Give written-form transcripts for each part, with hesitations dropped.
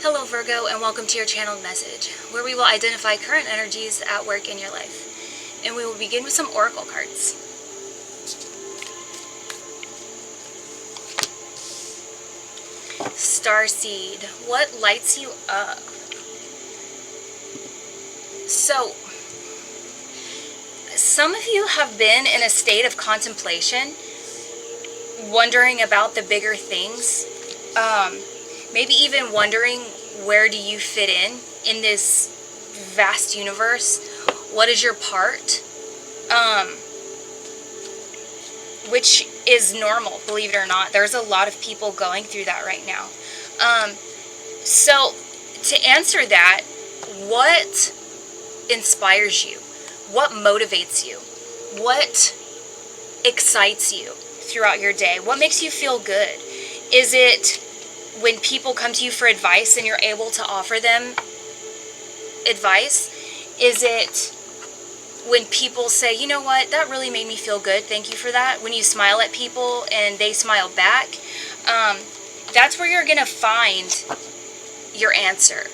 Hello Virgo, and welcome to your channeled message, where we will identify current energies at work in your life. And we will begin with some oracle cards. Starseed, what lights you up? So, some of you have been in a state of contemplation, wondering about the bigger things. Maybe even wondering, where do you fit in this vast universe? What is your part? Which is normal, believe it or not. There's a lot of people going through that right now. So to answer that, what inspires you? What motivates you? What excites you throughout your day? What makes you feel good? Is it when people come to you for advice and you're able to offer them advice? Is it when people say, you know what, that really made me feel good, thank you for that? When you smile at people and they smile back, that's where you're going to find your answer.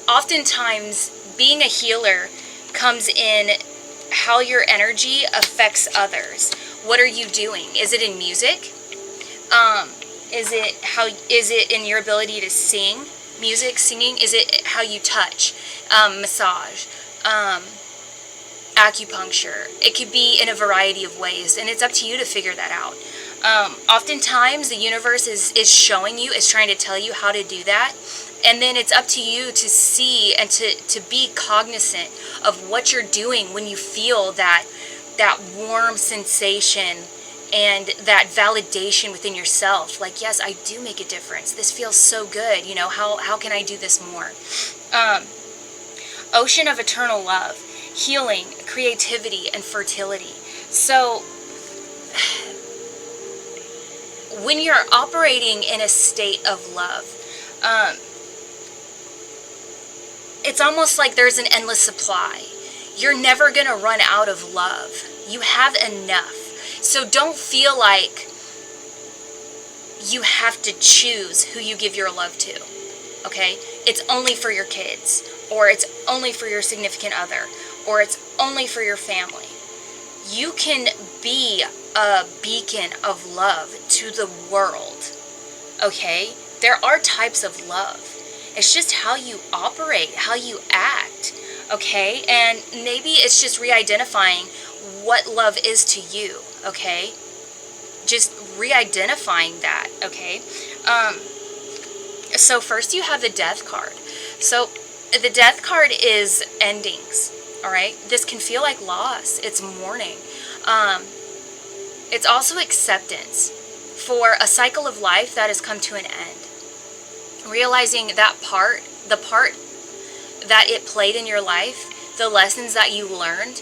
Oftentimes, being a healer comes in how your energy affects others. What are you doing? Is it in music? Is it in your ability to sing? Music, singing? Is it how you touch? Massage? Acupuncture? It could be in a variety of ways, and it's up to you to figure that out. Oftentimes, the universe is showing you, is trying to tell you how to do that, and then it's up to you to see and to be cognizant of what you're doing when you feel that warm sensation and that validation within yourself. Like, yes, I do make a difference. This feels so good. You know, how can I do this more? Ocean of eternal love, healing, creativity, and fertility. So when you're operating in a state of love, it's almost like there's an endless supply. You're never going to run out of love. You have enough. So don't feel like you have to choose who you give your love to, okay? It's only for your kids, or it's only for your significant other, or it's only for your family. You can be a beacon of love to the world, okay? There are types of love. It's just how you operate, how you act, okay? And maybe it's just re-identifying what love is to you, okay? Just re-identifying that, okay? So first you have the Death card. So the Death card is endings, all right? This can feel like loss. It's mourning. It's also acceptance for a cycle of life that has come to an end. Realizing that the part that it played in your life, the lessons that you learned,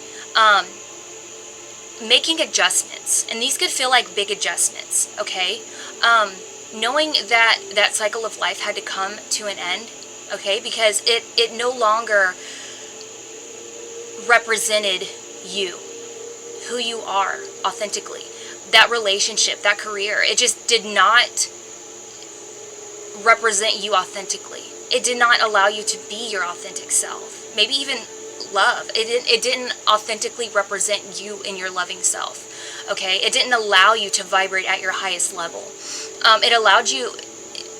making adjustments, and these could feel like big adjustments, okay? Knowing that that cycle of life had to come to an end, okay, because it no longer represented you, who you are authentically. That relationship, that career, it just did not represent you authentically. It did not allow you to be your authentic self. Maybe even love. It didn't authentically represent you in your loving self. Okay? It didn't allow you to vibrate at your highest level. It allowed you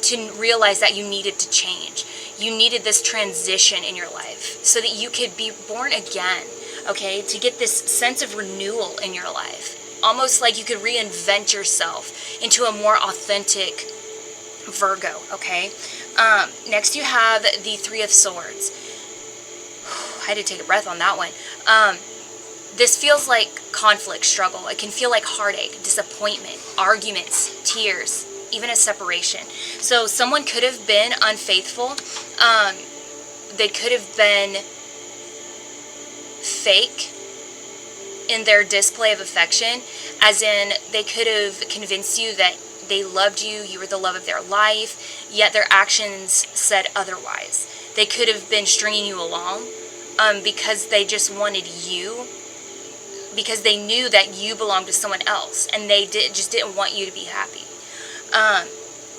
to realize that you needed to change. You needed this transition in your life so that you could be born again. Okay? To get this sense of renewal in your life. Almost like you could reinvent yourself into a more authentic Virgo. Okay? Next you have the Three of Swords. I had to take a breath on that one. This feels like conflict, struggle. It can feel like heartache, disappointment, arguments, tears, even a separation. So someone could have been unfaithful. They could have been fake in their display of affection, as in they could have convinced you that they loved you, you were the love of their life, yet their actions said otherwise. They could have been stringing you along because they just wanted you, because they knew that you belonged to someone else, and they just didn't want you to be happy.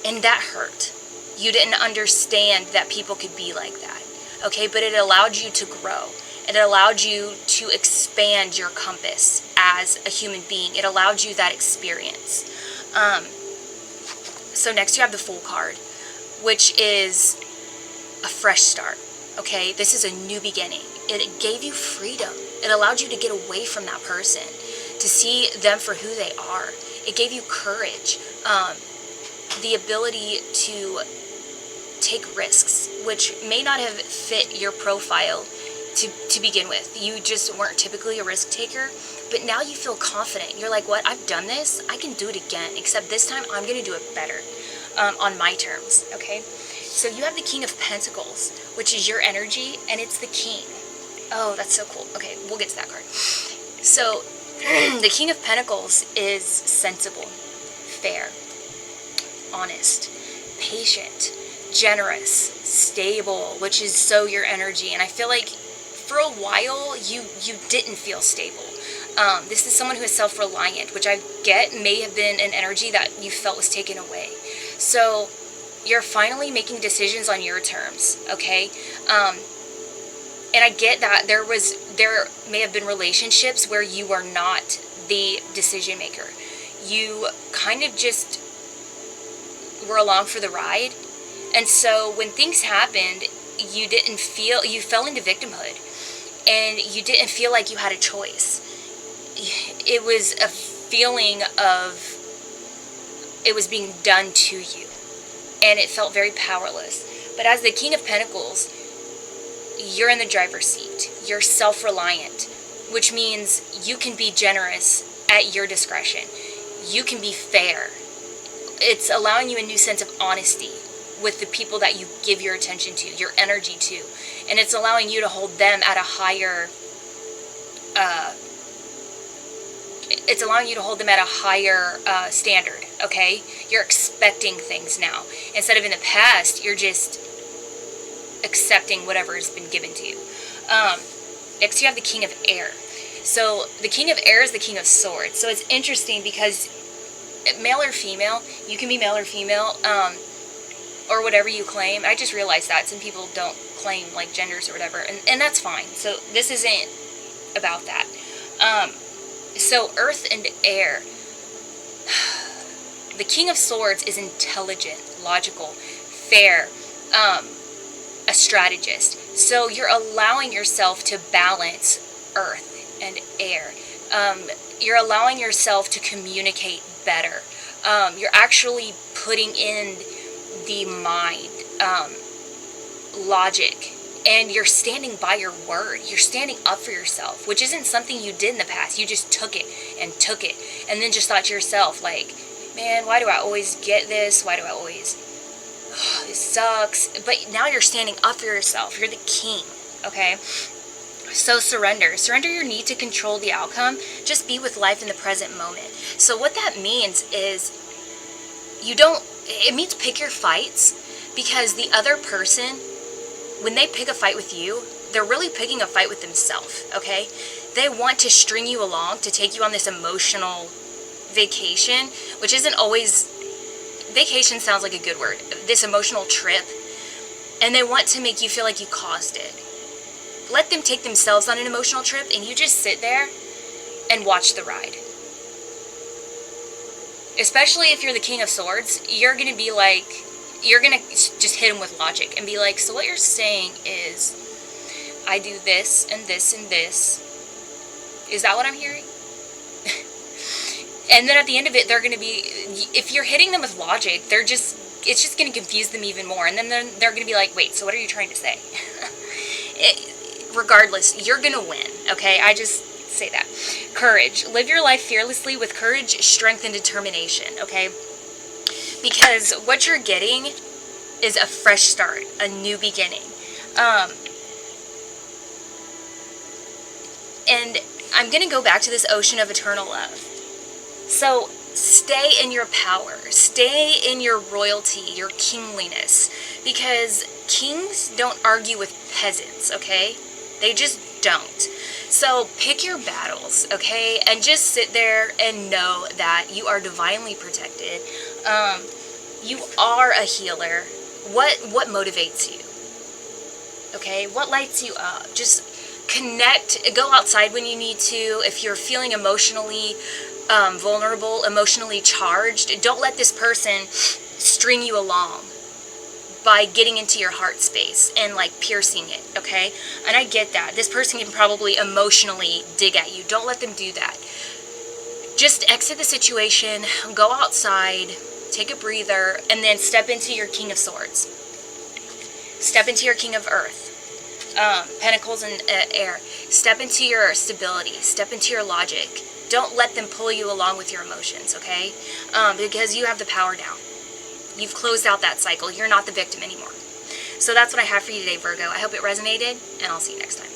And that hurt. You didn't understand that people could be like that, okay? But it allowed you to grow. It allowed you to expand your compass as a human being. It allowed you that experience. So next you have the Fool card, which is a fresh start, okay? This is a new beginning. It gave you freedom. It allowed you to get away from that person, to see them for who they are. It gave you courage, the ability to take risks, which may not have fit your profile to begin with. You just weren't typically a risk taker, but now you feel confident. You're like, what? I've done this. I can do it again, except this time I'm going to do it better, on my terms, okay? So you have the King of Pentacles, which is your energy, and it's the King. Oh, that's so cool. Okay, we'll get to that card. So the King of Pentacles is sensible, fair, honest, patient, generous, stable, which is so your energy. And I feel like for a while you didn't feel stable. This is someone who is self-reliant, which I get may have been an energy that you felt was taken away. So you're finally making decisions on your terms, okay? And I get that there may have been relationships where you were not the decision maker. You kind of just were along for the ride. And so when things happened, you fell into victimhood, and you didn't feel like you had a choice. It was a feeling of it was being done to you, and it felt very powerless. But as the King of Pentacles, you're in the driver's seat. You're self-reliant, which means you can be generous at your discretion. You can be fair. It's allowing you a new sense of honesty with the people that you give your attention to, your energy to. And it's allowing you to hold them at a higher, standard, okay? You're expecting things now. Instead of in the past, you're just accepting whatever has been given to you. Next you have the King of Air. So the King of Air is the King of Swords. So it's interesting because male or female, you can be male or female, or whatever you claim. I just realized that some people don't claim like genders or whatever, and that's fine. So this isn't about that. So Earth and Air. The King of Swords is intelligent, logical, fair, a strategist. So you're allowing yourself to balance Earth and Air. You're allowing yourself to communicate better. You're actually putting in the mind, logic, and you're standing by your word. You're standing up for yourself, which isn't something you did in the past. You just took it, and then just thought to yourself, like, man, why do I always get this? Why do I always, this sucks. But now you're standing up for yourself. You're the king, okay? So surrender your need to control the outcome. Just be with life in the present moment. So what that means is it means pick your fights, because the other person, when they pick a fight with you, they're really picking a fight with themselves, okay? They want to string you along to take you on this emotional vacation, which isn't always, vacation sounds like a good word, this emotional trip, and they want to make you feel like you caused it. Let them take themselves on an emotional trip, and you just sit there and watch the ride. Especially if you're the King of Swords, you're going to be like, you're going to just hit them with logic and be like, so what you're saying is, I do this and this and this. Is that what I'm hearing? And then at the end of it, they're going to be, if you're hitting them with logic, it's just going to confuse them even more. And then they're going to be like, wait, so what are you trying to say? Regardless, you're going to win, okay? I just say that. Courage. Live your life fearlessly with courage, strength, and determination, okay? Because what you're getting is a fresh start, a new beginning. And I'm going to go back to this ocean of eternal love. So stay in your power. Stay in your royalty, your kingliness. Because kings don't argue with peasants, okay? They just don't. So pick your battles, okay? And just sit there and know that you are divinely protected. You are a healer What motivates you? Okay, what lights you up? Just connect, go outside when you need to. If you're feeling emotionally vulnerable, emotionally charged, don't let this person string you along by getting into your heart space and like piercing it, okay? And I get that. This person can probably emotionally dig at you. Don't let them do that. Just exit the situation, go outside, take a breather, and then step into your King of Swords. Step into your King of Earth. Pentacles and air. Step into your stability. Step into your logic. Don't let them pull you along with your emotions, okay? Because you have the power now. You've closed out that cycle. You're not the victim anymore. So that's what I have for you today, Virgo. I hope it resonated, and I'll see you next time.